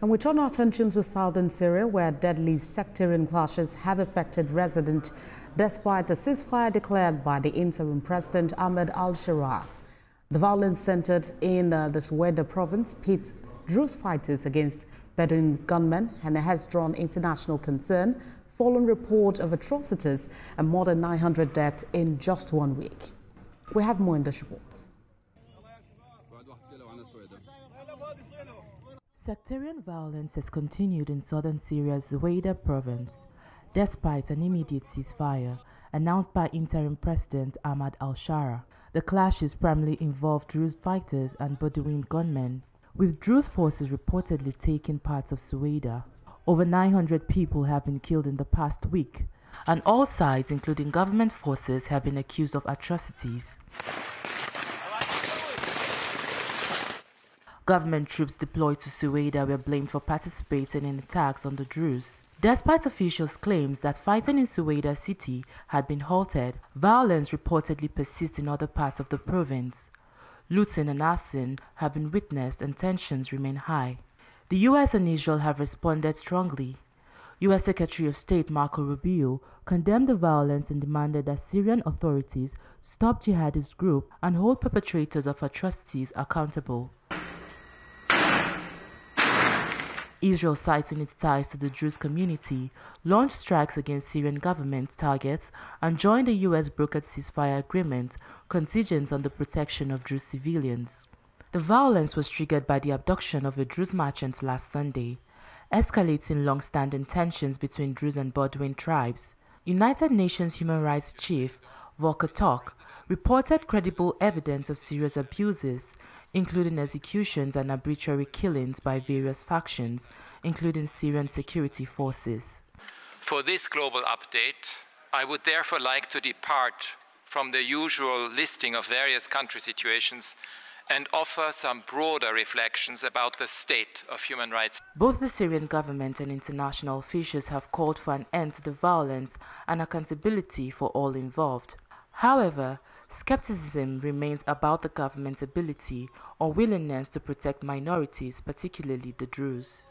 And we turn our attention to southern Syria, where deadly sectarian clashes have affected residents despite a ceasefire declared by the interim president Ahmed al-Shara. The violence centered in the Suweda province pits Druze fighters against Bedouin gunmen and has drawn international concern following reports of atrocities and more than 900 deaths in just 1 week. We have more in this report. Sectarian violence has continued in southern Syria's Suweda province, despite an immediate ceasefire announced by interim president Ahmed al-Shara. The clashes primarily involved Druze fighters and Bedouin gunmen, with Druze forces reportedly taking parts of Suweda. Over 900 people have been killed in the past week, and all sides, including government forces, have been accused of atrocities. Government troops deployed to Suweda were blamed for participating in attacks on the Druze. Despite officials' claims that fighting in Suweda city had been halted, violence reportedly persists in other parts of the province. Looting and arson have been witnessed and tensions remain high. The US and Israel have responded strongly. US Secretary of State Marco Rubio condemned the violence and demanded that Syrian authorities stop jihadist groups and hold perpetrators of atrocities accountable. Israel, citing its ties to the Druze community, launched strikes against Syrian government targets and joined the US brokered ceasefire agreement contingent on the protection of Druze civilians. The violence was triggered by the abduction of a Druze merchant last Sunday, escalating long-standing tensions between Druze and Bedouin tribes. United Nations Human Rights Chief Volker Turk reported credible evidence of serious abuses, including executions and arbitrary killings by various factions, including Syrian security forces. For this global update, I would therefore like to depart from the usual listing of various country situations and offer some broader reflections about the state of human rights. Both the Syrian government and international officials have called for an end to the violence and accountability for all involved. However, skepticism remains about the government's ability or willingness to protect minorities, particularly the Druze.